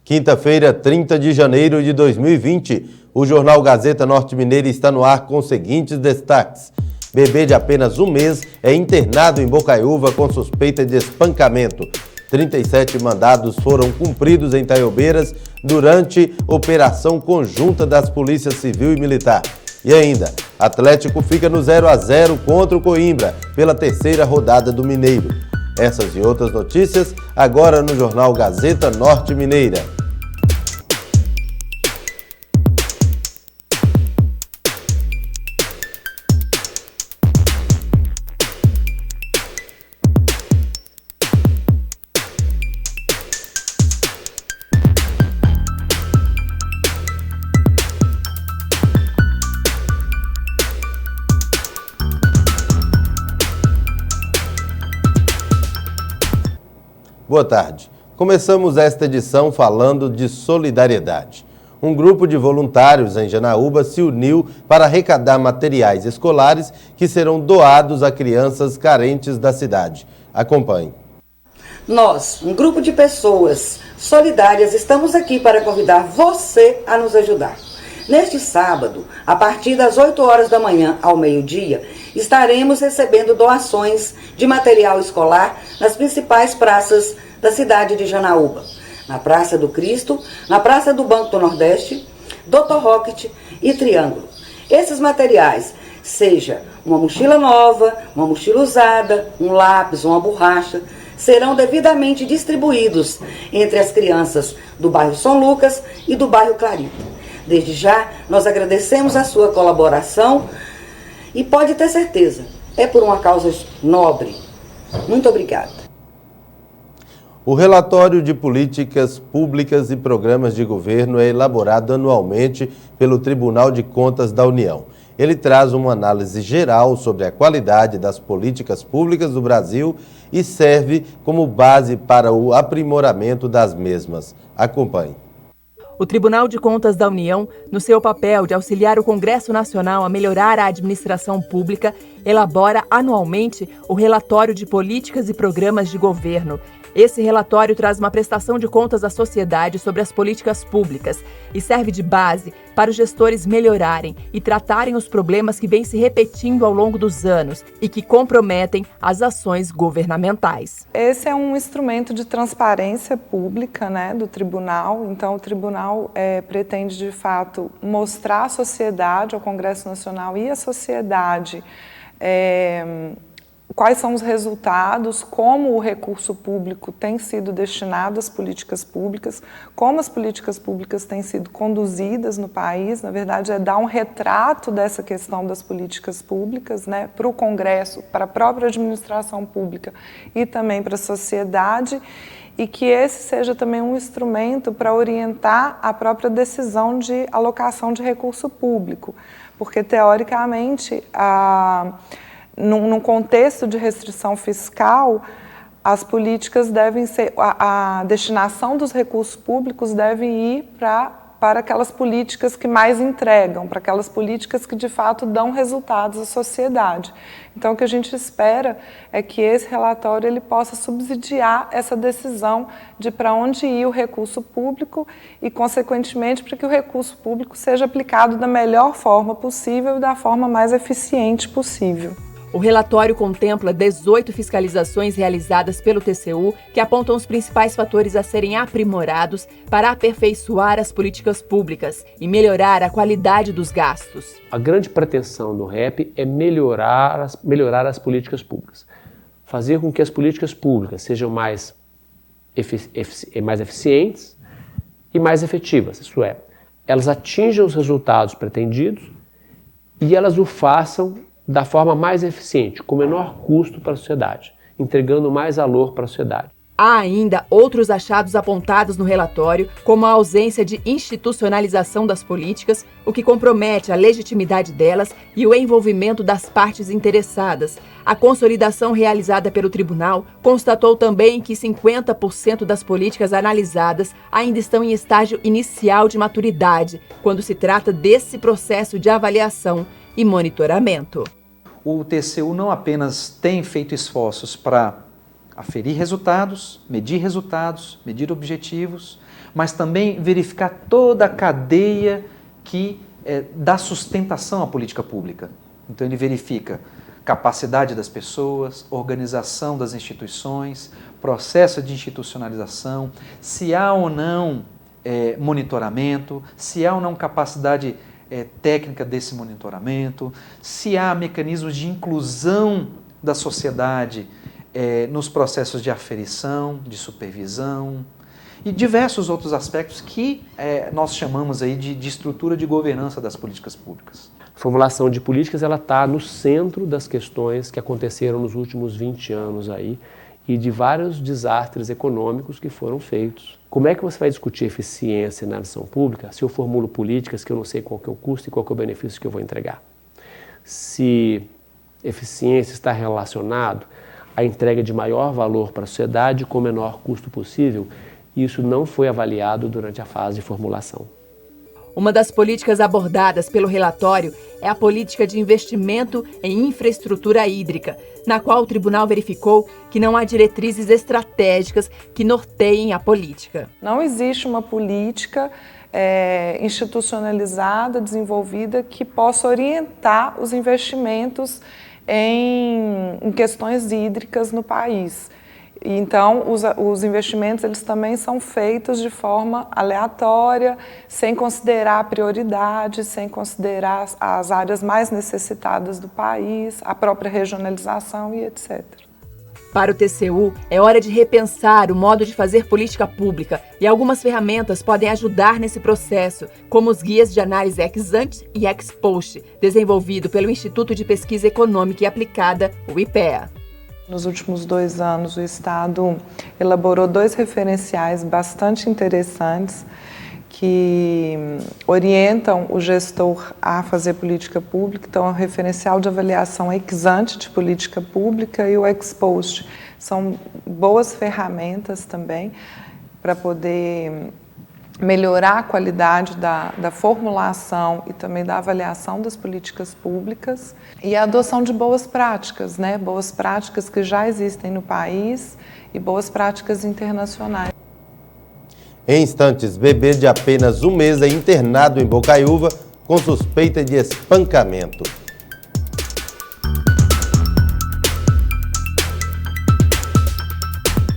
Quinta-feira, 30 de janeiro de 2020, o jornal Gazeta Norte Mineira está no ar com os seguintes destaques. Bebê de apenas 1 mês é internado em Bocaiúva com suspeita de espancamento. 37 mandados foram cumpridos em Taiobeiras durante operação conjunta das polícias civil e militar. E ainda, Atlético fica no 0-0 contra o Coimbra pela 3ª rodada do Mineiro. Essas e outras notícias agora no jornal Gazeta Norte Mineira. Boa tarde. Começamos esta edição falando de solidariedade. Um grupo de voluntários em Janaúba se uniu para arrecadar materiais escolares que serão doados a crianças carentes da cidade. Acompanhe. Nós, um grupo de pessoas solidárias, estamos aqui para convidar você a nos ajudar. Neste sábado, a partir das 8 horas da manhã ao meio-dia, estaremos recebendo doações de material escolar nas principais praças da cidade de Janaúba. Na Praça do Cristo, na Praça do Banco do Nordeste, Dr. Rocket e Triângulo. Esses materiais, seja uma mochila nova, uma mochila usada, um lápis, uma borracha, serão devidamente distribuídos entre as crianças do bairro São Lucas e do bairro Clarito. Desde já, nós agradecemos a sua colaboração e pode ter certeza, é por uma causa nobre. Muito obrigada. O relatório de políticas públicas e programas de governo é elaborado anualmente pelo Tribunal de Contas da União. Ele traz uma análise geral sobre a qualidade das políticas públicas do Brasil e serve como base para o aprimoramento das mesmas. Acompanhe. O Tribunal de Contas da União, no seu papel de auxiliar o Congresso Nacional a melhorar a administração pública, elabora anualmente o relatório de políticas e programas de governo. Esse relatório traz uma prestação de contas à sociedade sobre as políticas públicas e serve de base para os gestores melhorarem e tratarem os problemas que vêm se repetindo ao longo dos anos e que comprometem as ações governamentais. Esse é um instrumento de transparência pública, do tribunal. Então, o tribunal pretende, de fato, mostrar à sociedade, ao Congresso Nacional e à sociedade, quais são os resultados, como o recurso público tem sido destinado às políticas públicas, como as políticas públicas têm sido conduzidas no país. Na verdade, é dar um retrato dessa questão das políticas públicas, para o Congresso, para a própria administração pública e também para a sociedade, e que esse seja também um instrumento para orientar a própria decisão de alocação de recurso público, porque, teoricamente, num contexto de restrição fiscal, as políticas devem ser, a destinação dos recursos públicos deve ir para aquelas políticas que mais entregam, para aquelas políticas que de fato dão resultados à sociedade. Então, o que a gente espera é que esse relatório ele possa subsidiar essa decisão de para onde ir o recurso público e, consequentemente, para que o recurso público seja aplicado da melhor forma possível e da forma mais eficiente possível. O relatório contempla 18 fiscalizações realizadas pelo TCU que apontam os principais fatores a serem aprimorados para aperfeiçoar as políticas públicas e melhorar a qualidade dos gastos. A grande pretensão do REP é melhorar as políticas públicas, fazer com que as políticas públicas sejam mais eficientes e mais efetivas, isso é, elas atinjam os resultados pretendidos e elas o façam da forma mais eficiente, com menor custo para a sociedade, entregando mais valor para a sociedade. Há ainda outros achados apontados no relatório, como a ausência de institucionalização das políticas, o que compromete a legitimidade delas e o envolvimento das partes interessadas. A consolidação realizada pelo tribunal constatou também que 50% das políticas analisadas ainda estão em estágio inicial de maturidade, quando se trata desse processo de avaliação e monitoramento. O TCU não apenas tem feito esforços para aferir resultados, medir objetivos, mas também verificar toda a cadeia que dá sustentação à política pública. Então ele verifica capacidade das pessoas, organização das instituições, processo de institucionalização, se há ou não monitoramento, se há ou não capacidade técnica desse monitoramento, se há mecanismos de inclusão da sociedade nos processos de aferição, de supervisão e diversos outros aspectos que nós chamamos aí de estrutura de governança das políticas públicas. A formulação de políticas está no centro das questões que aconteceram nos últimos 20 anos aí e de vários desastres econômicos que foram feitos. Como é que você vai discutir eficiência na ação pública se eu formulo políticas que eu não sei qual que é o custo e qual que é o benefício que eu vou entregar? Se eficiência está relacionado à entrega de maior valor para a sociedade com o menor custo possível, isso não foi avaliado durante a fase de formulação. Uma das políticas abordadas pelo relatório é a política de investimento em infraestrutura hídrica, na qual o tribunal verificou que não há diretrizes estratégicas que norteiem a política. Não existe uma política institucionalizada, desenvolvida, que possa orientar os investimentos em questões hídricas no país. Então, os investimentos eles também são feitos de forma aleatória, sem considerar a prioridade, sem considerar as áreas mais necessitadas do país, a própria regionalização e etc. Para o TCU, é hora de repensar o modo de fazer política pública e algumas ferramentas podem ajudar nesse processo, como os guias de análise ex ante e ex post, desenvolvido pelo Instituto de Pesquisa Econômica e Aplicada, o IPEA. Nos últimos 2 anos, o Estado elaborou 2 referenciais bastante interessantes que orientam o gestor a fazer política pública. Então, o referencial de avaliação ex ante de política pública e o ex post. São boas ferramentas também para poder melhorar a qualidade da formulação e também da avaliação das políticas públicas e a adoção de boas práticas, né? Boas práticas que já existem no país e boas práticas internacionais. Em instantes, bebê de apenas 1 mês é internado em Bocaiúva com suspeita de espancamento.